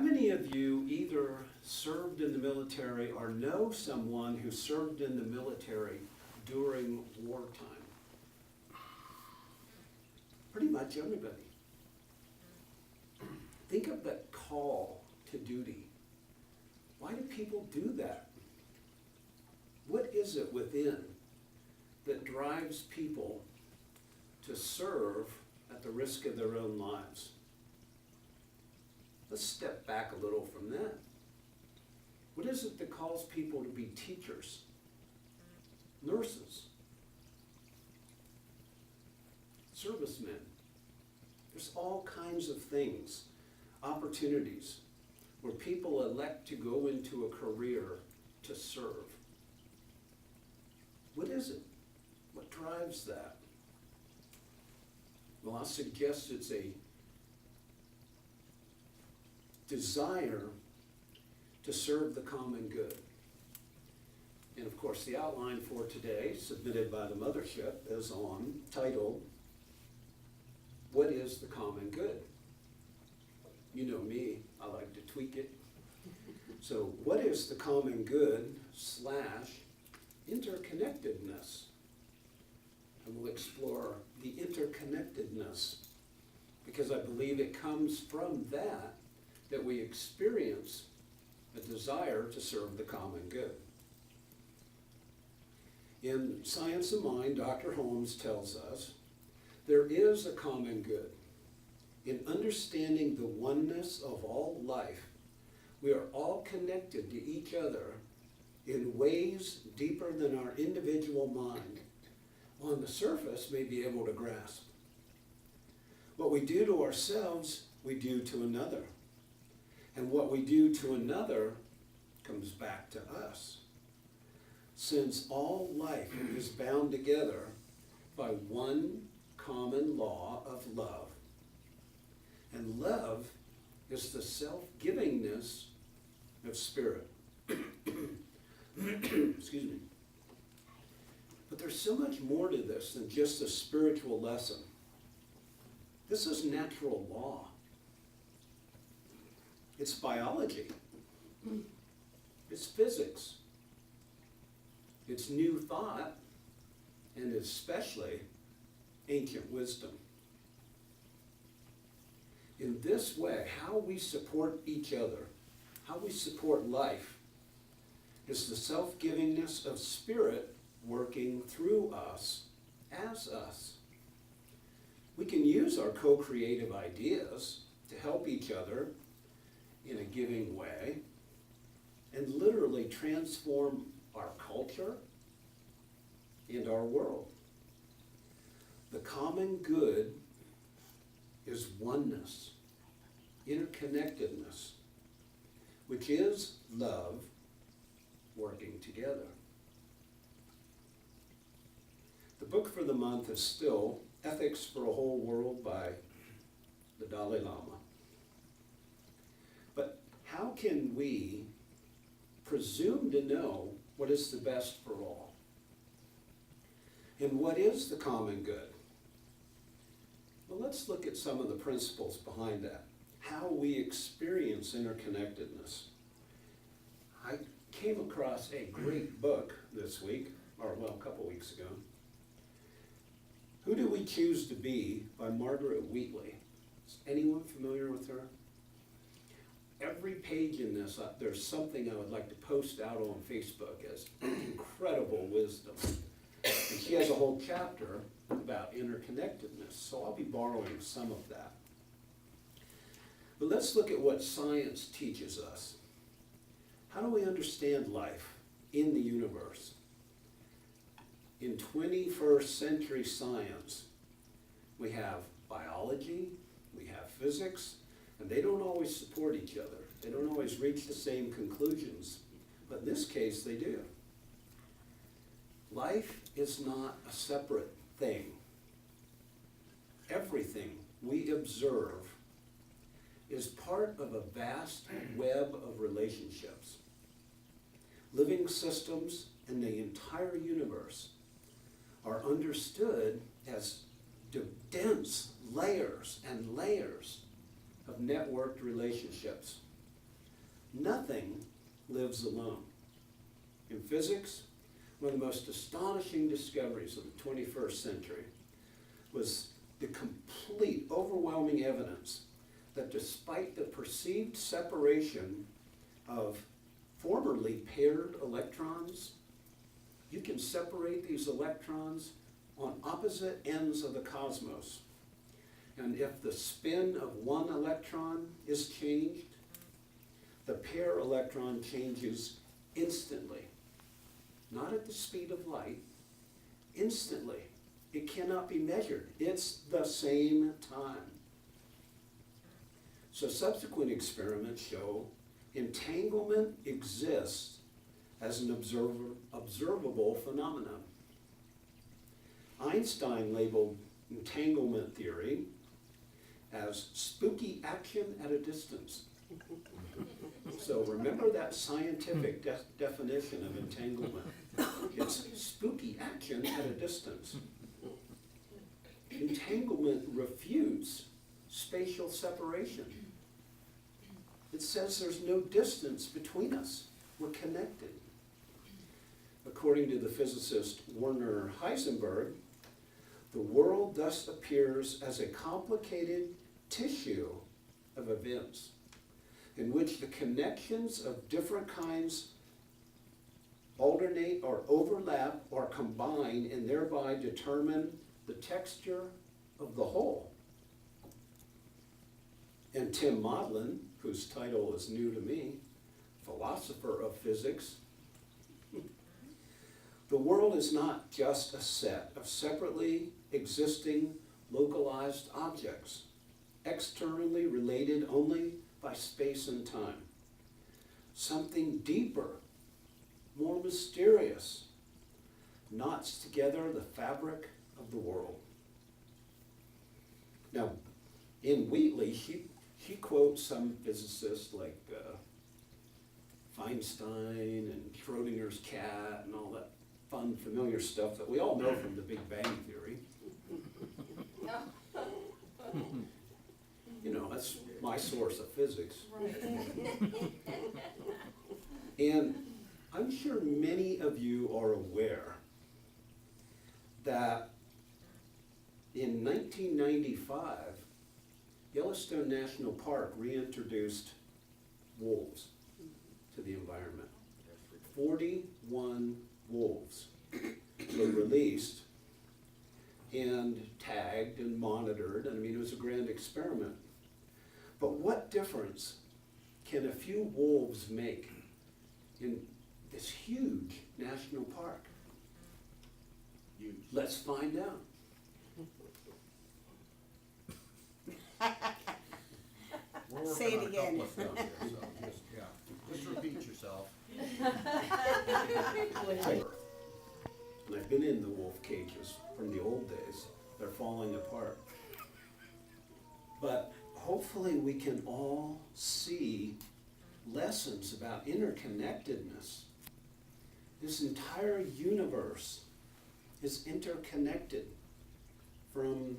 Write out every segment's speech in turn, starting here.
many of you either served in the military or know someone who served in the military during wartime? Pretty much everybody. Think of that call to duty. Why do people do that? What is it within that drives people to serve at the risk of their own lives? Let's step back a little from that. What is it that calls people to be teachers, nurses, servicemen? There's all kinds of things, opportunities, where people elect to go into a career to serve. What is it? What drives that? Well, I'll suggest it's a desire to serve the common good. And of course, the outline for today, submitted by the mothership, is titled, What is the Common Good? You know me, I like to tweak it. So, what is the common good / interconnectedness? And we'll explore the interconnectedness, because I believe it comes from that we experience a desire to serve the common good. In Science of Mind, Dr. Holmes tells us there is a common good. In understanding the oneness of all life, we are all connected to each other in ways deeper than our individual mind, on the surface, may be able to grasp. What we do to ourselves, we do to another. And what we do to another comes back to us. Since all life is bound together by one common law of love, and love is the self-givingness of spirit. Excuse me. But there's so much more to this than just a spiritual lesson. This is natural law. It's biology. It's physics. It's new thought, and especially ancient wisdom. In this way, how we support each other, how we support life, is the self-givingness of spirit working through us as us. We can use our co-creative ideas to help each other in a giving way and literally transform our culture and our world. The common good is oneness, interconnectedness, which is love working together. The book for the month is still Ethics for a Whole World by the Dalai Lama. But how can we presume to know what is the best for all? And what is the common good? Well, let's look at some of the principles behind that, how we experience interconnectedness. I came across a great book this week, or well, a couple weeks ago. Who Do We Choose to Be by Margaret Wheatley. Is anyone familiar with her? Every page in this, there's something I would like to post out on Facebook as incredible wisdom. And she has a whole chapter about interconnectedness, so I'll be borrowing some of that. But let's look at what science teaches us. How do we understand life in the universe? In 21st century science, we have biology, we have physics, and they don't always support each other. They don't always reach the same conclusions, but in this case they do. Life is not a separate thing. Everything we observe is part of a vast web of relationships. Living systems in the entire universe are understood as dense layers and layers of networked relationships. Nothing lives alone. In physics, one of the most astonishing discoveries of the 21st century was the complete, overwhelming evidence that despite the perceived separation of formerly paired electrons, you can separate these electrons on opposite ends of the cosmos. And if the spin of one electron is changed, the pair electron changes instantly. Not at the speed of light, instantly. It cannot be measured. It's the same time. So subsequent experiments show entanglement exists as an observable phenomenon. Einstein labeled entanglement theory as spooky action at a distance. So remember that scientific definition of entanglement. It's spooky action at a distance. Entanglement refutes spatial separation. It says there's no distance between us. We're connected. According to the physicist Werner Heisenberg, the world thus appears as a complicated tissue of events in which the connections of different kinds alternate or overlap or combine and thereby determine the texture of the whole. And Tim Maudlin, whose title is new to me, philosopher of physics, the world is not just a set of separately existing localized objects, externally related only by space and time. Something deeper, more mysterious, knots together the fabric of the world. Now, in Wheatley, she quotes some physicists like Feinstein and Schrodinger's cat and all that fun, familiar stuff that we all know from the Big Bang Theory. You know, that's my source of physics. And I'm sure many of you are aware that in 1995, Yellowstone National Park reintroduced wolves to the environment. 41 wolves were released and tagged and monitored. I mean, it was a grand experiment. But what difference can a few wolves make in this huge national park? Huge. Let's find out. We're Say it working on a again. couple of stuff here, so just repeat yourself. And I've been in the wolf cages from the old days. They're falling apart. But hopefully we can all see lessons about interconnectedness. This entire universe is interconnected, from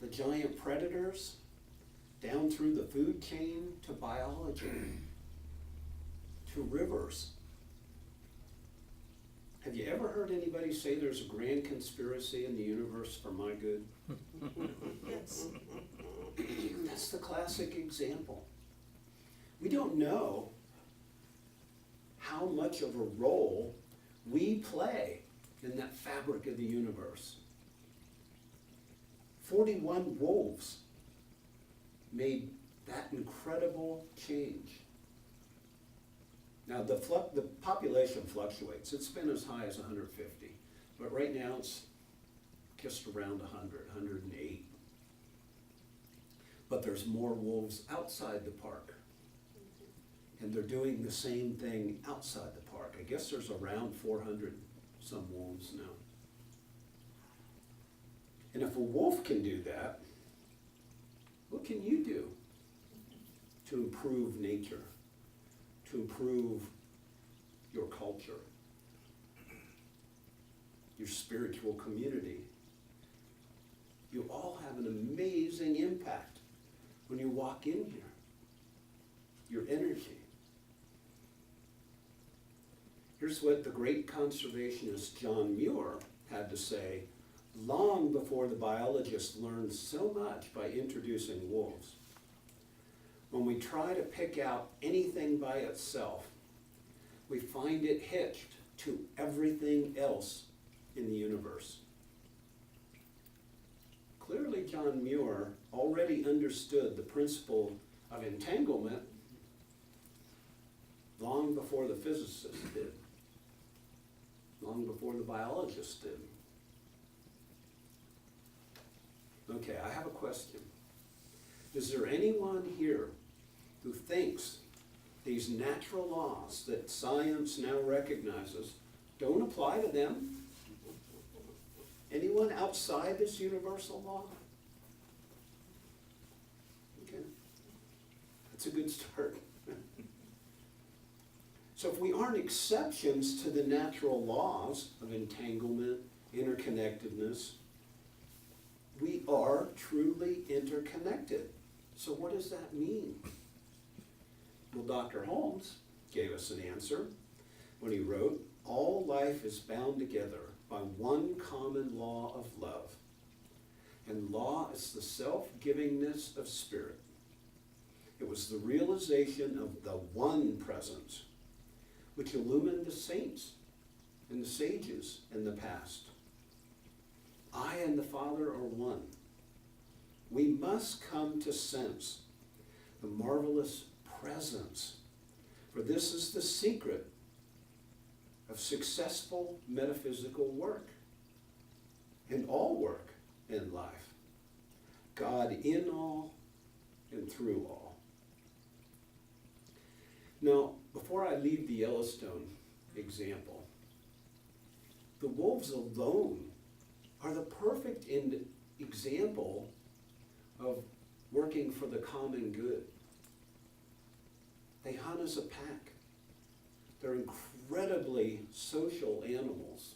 the giant predators down through the food chain to biology to rivers. Have you ever heard anybody say there's a grand conspiracy in the universe for my good? Yes. That's the classic example. We don't know how much of a role we play in that fabric of the universe. 41 wolves made that incredible change. Now the population fluctuates. It's been as high as 150, but right now it's just around 100, 108. But there's more wolves outside the park. And they're doing the same thing outside the park. I guess there's around 400 some wolves now. And if a wolf can do that, what can you do to improve nature, to improve your culture, your spiritual community? You all have an amazing impact when you walk in here. Your energy, Here's what the great conservationist John Muir had to say long before the biologists learned so much by introducing wolves. When we try to pick out anything by itself, we find it hitched to everything else in the universe. Clearly, John Muir already understood the principle of entanglement long before the physicists did, long before the biologists did. Okay, I have a question. Is there anyone here who thinks these natural laws that science now recognizes don't apply to them? Anyone outside this universal law? Okay, that's a good start. So if we aren't exceptions to the natural laws of entanglement, interconnectedness, we are truly interconnected. So what does that mean? Well, Dr. Holmes gave us an answer when he wrote, "All life is bound together by one common law of love, and law is the self-givingness of spirit. It was the realization of the one presence which illumined the saints and the sages in the past. I and the Father are one. We must come to sense the marvelous presence, for this is the secret of successful metaphysical work and all work in life. God in all and through all." Now, before I leave the Yellowstone example, the wolves alone are the perfect example of working for the common good. They hunt as a pack. They're incredibly social animals.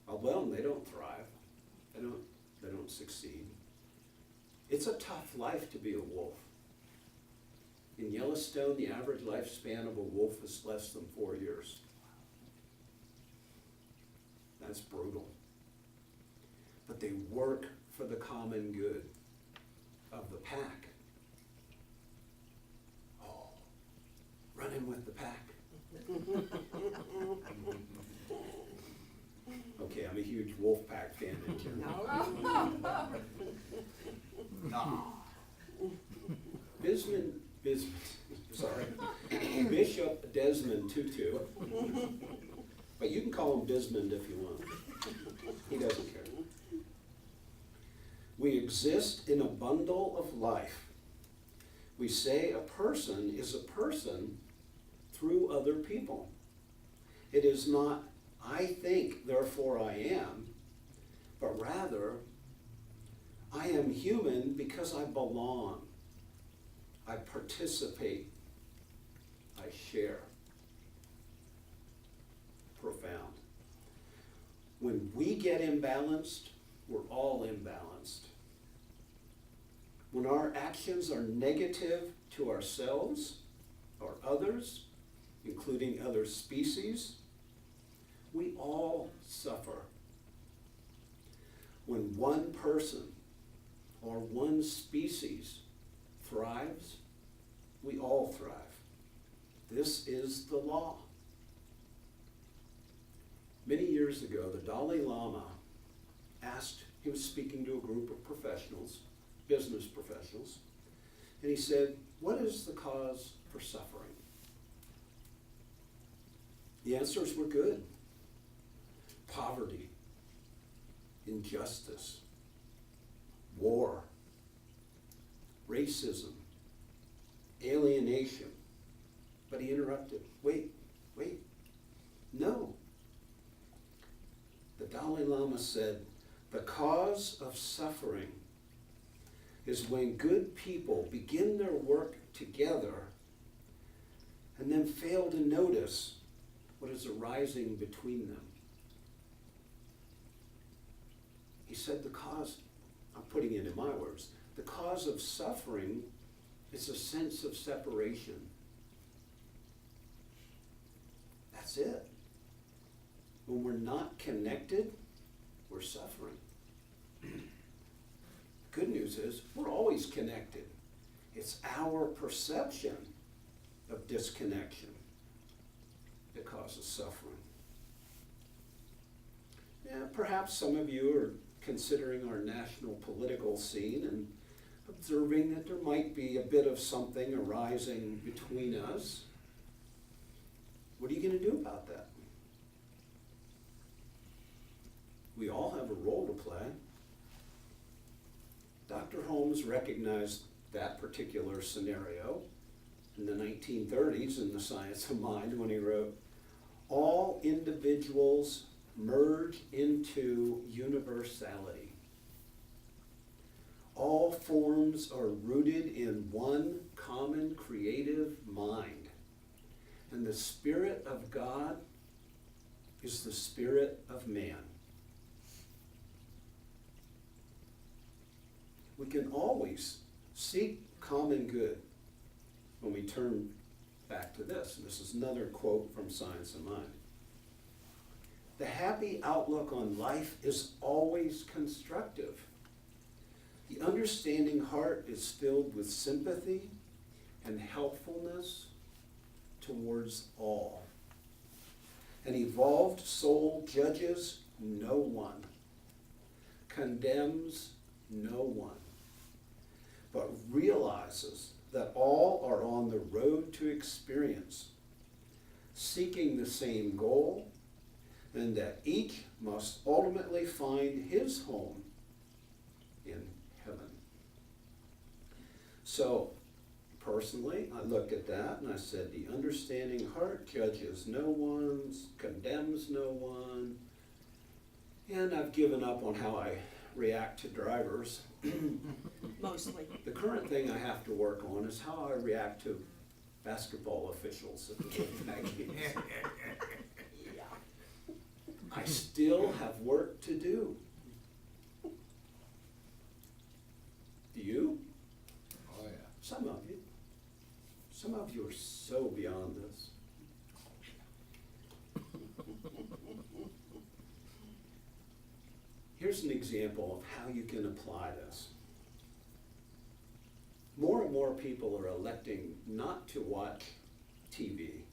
Alone, they don't thrive. They don't succeed. It's a tough life to be a wolf. In Yellowstone, the average lifespan of a wolf is less than 4 years. That's brutal. But they work for the common good of the pack. Oh, running with the pack. Okay, I'm a huge wolf pack fan in general. Bishop Desmond Tutu, but you can call him Bismond if you want. He doesn't care. We exist in a bundle of life. We say a person is a person through other people. It is not, I think, therefore I am, but rather, I am human because I belong. I participate. I share. Profound. When we get imbalanced, we're all imbalanced. When our actions are negative to ourselves or others, including other species, we all suffer. When one person or one species thrives, we all thrive. This is the law. Many years ago, the Dalai Lama asked, he was speaking to a group of professionals, business professionals, and he said, "What is the cause for suffering?" The answers were good. Poverty, injustice, war, racism, alienation. But he interrupted. Wait, no. The Dalai Lama said, "The cause of suffering is when good people begin their work together and then fail to notice what is arising between them." He said the cause, I'm putting it in my words, the cause of suffering is a sense of separation. That's it. When we're not connected, we're suffering. Good news is we're always connected. It's our perception of disconnection that causes suffering. Yeah, perhaps some of you are considering our national political scene and observing that there might be a bit of something arising between us. What are you going to do about that? We all have a role to play. Dr. Holmes recognized that particular scenario in the 1930s in The Science of Mind when he wrote, "All individuals merge into universality. All forms are rooted in one common creative mind, and the Spirit of God is the spirit of man." We can always seek common good when we turn back to this. And this is another quote from Science of Mind. The happy outlook on life is always constructive. The understanding heart is filled with sympathy and helpfulness towards all. An evolved soul judges no one, condemns no one, but realizes that all are on the road to experience, seeking the same goal, and that each must ultimately find his home in heaven. So, personally, I looked at that and I said, the understanding heart judges no one, condemns no one, and I've given up on how I react to drivers. Mostly. The current thing I have to work on is how I react to basketball officials at the games. Yeah. I still have work to do. Do you? Oh, yeah. Some of you. Some of you are so beyond this. Here's an example of how you can apply this. More and more people are electing not to watch TV,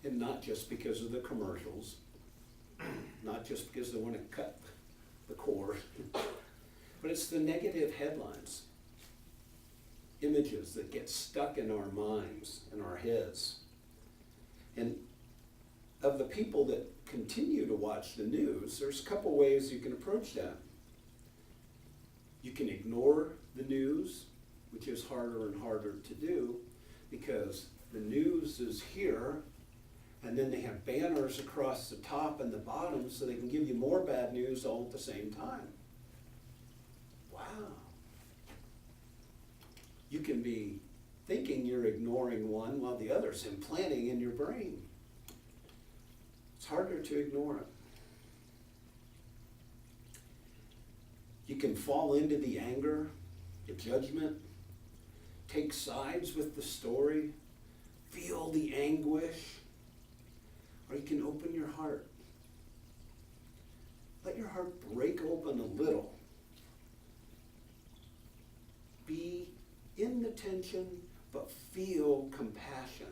and not just because of the commercials, not just because they want to cut the cord, but it's the negative headlines, images that get stuck in our minds and our heads. And of the people that continue to watch the news, there's a couple ways you can approach that. You can ignore the news, which is harder and harder to do because the news is here, and then they have banners across the top and the bottom so they can give you more bad news all at the same time. Wow. You can be thinking you're ignoring one while the other's implanting in your brain. It's harder to ignore it. You can fall into the anger, the judgment, take sides with the story, feel the anguish, or you can open your heart. Let your heart break open a little. Be in the tension, but feel compassion.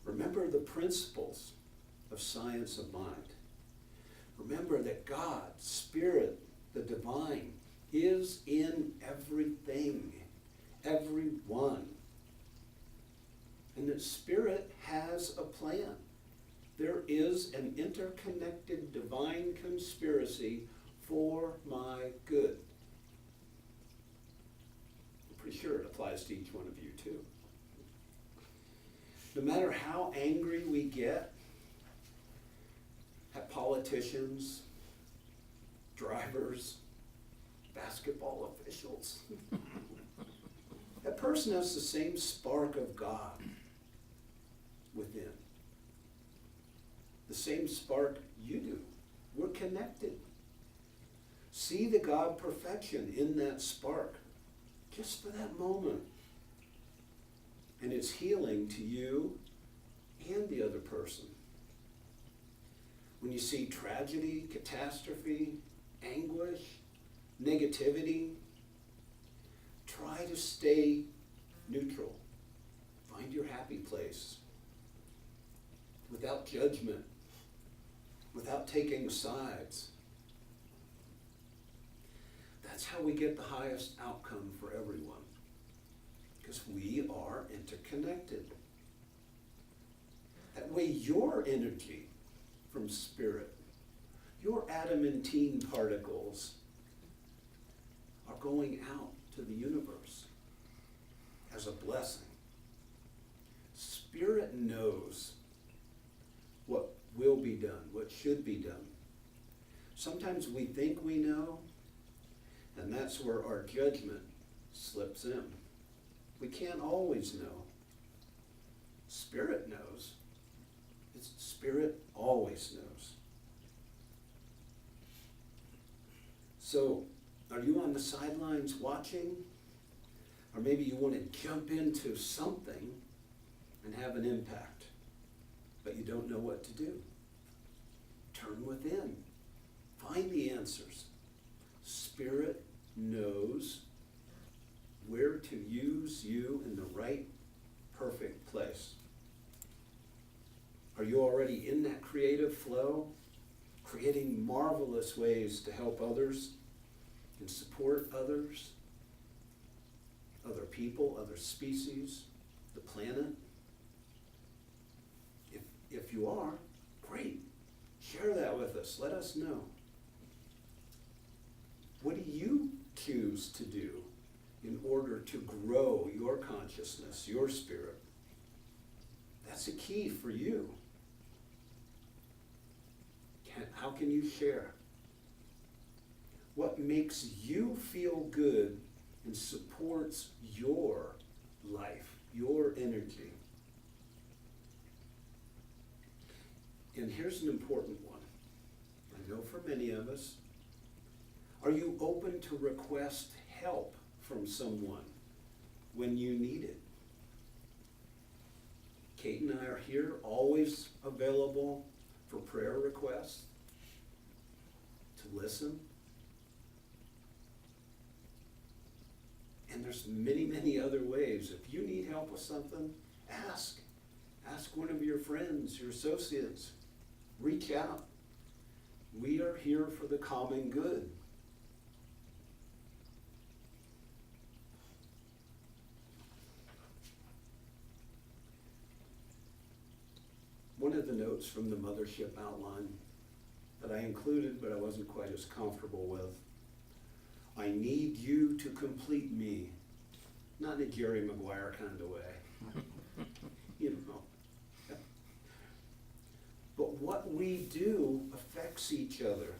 Remember the principles of Science of Mind. Remember that God, Spirit, the divine, is in everything, everyone. And that Spirit has a plan. There is an interconnected divine conspiracy for my good. I'm pretty sure it applies to each one of you too. No matter how angry we get at politicians, drivers, basketball officials, that person has the same spark of God within. The same spark you do. We're connected. See the God perfection in that spark, just for that moment. and it's healing to you and the other person. When you see tragedy, catastrophe, anguish, negativity, try to stay neutral. Find your happy place without judgment, without taking sides. That's how we get the highest outcome for everyone, because we are interconnected. That way your energy from spirit, your adamantine particles are going out to the universe as a blessing. Spirit knows what will be done, what should be done. Sometimes we think we know, and that's where our judgment slips in. We can't always know. Spirit knows. Spirit always knows. So, are you on the sidelines watching? Or maybe you want to jump into something and have an impact, but you don't know what to do. Turn within. Find the answers. Spirit knows where to use you in the right, perfect place. Are you already in that creative flow, creating marvelous ways to help others and support others, other people, other species, the planet? If you are, great. Share that with us. Let us know. What do you choose to do in order to grow your consciousness, your spirit? That's a key for you. How can you share? What makes you feel good and supports your life, your energy? And here's an important one. I know for many of us, are you open to request help from someone when you need it? Kate and I are here, always available for prayer requests, to listen. And there's many, many other ways. If you need help with something, ask. Ask one of your friends, your associates. Reach out. We are here for the common good. One of the notes from the mothership outline that I included, but I wasn't quite as comfortable with, I need you to complete me. Not in a Jerry Maguire kind of way. You know. But what we do affects each other.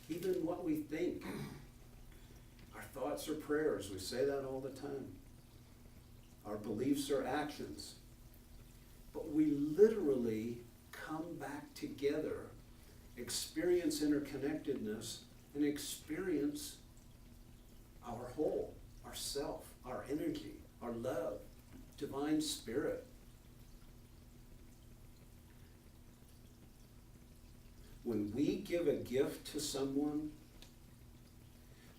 Even what we think. Our thoughts are prayers. We say that all the time. Our beliefs are actions. But we literally come back together, experience interconnectedness, and experience our whole, our self, our energy, our love, divine spirit. When we give a gift to someone,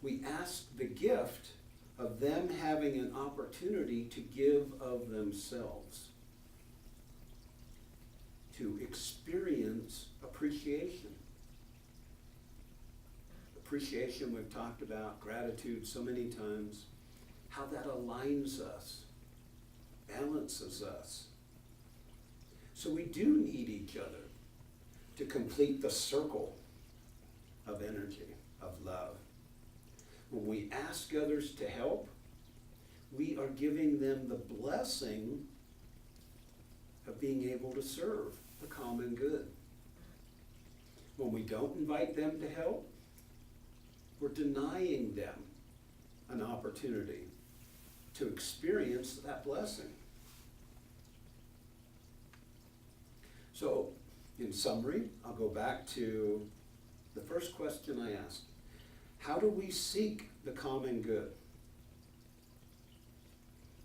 we ask the gift of them having an opportunity to give of themselves, to experience appreciation. Appreciation, we've talked about, gratitude so many times, how that aligns us, balances us. So we do need each other to complete the circle of energy, of love. When we ask others to help, we are giving them the blessing of being able to serve the common good. When we don't invite them to help, we're denying them an opportunity to experience that blessing. So, in summary, I'll go back to the first question I asked. How do we seek the common good?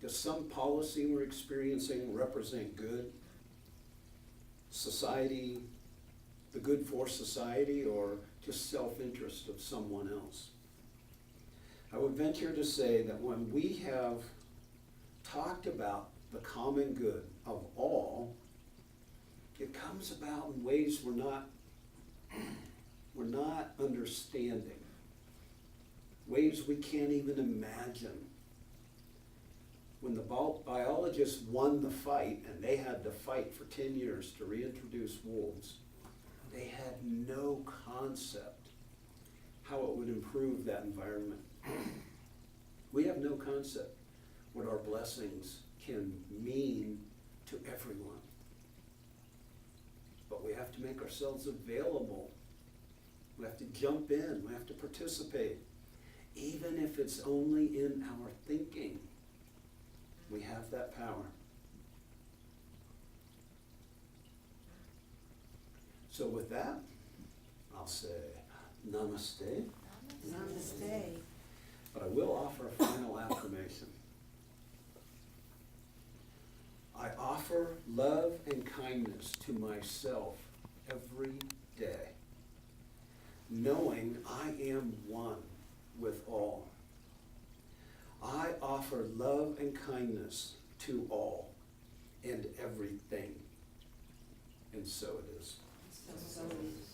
Does some policy we're experiencing represent good? Society, the good for society, or just self-interest of someone else? I would venture to say that when we have talked about the common good of all, it comes about in ways we're not understanding, ways we can't even imagine. When the biologists won the fight, and they had to fight for 10 years to reintroduce wolves, they had no concept how it would improve that environment. We have no concept what our blessings can mean to everyone. But we have to make ourselves available. We have to jump in, we have to participate. Even if it's only in our thinking, we have that power. So with that, I'll say namaste. Namaste. But I will offer a final affirmation. I offer love and kindness to myself every day, knowing I am one with all. I offer love and kindness to all and everything. And so it is. So it is.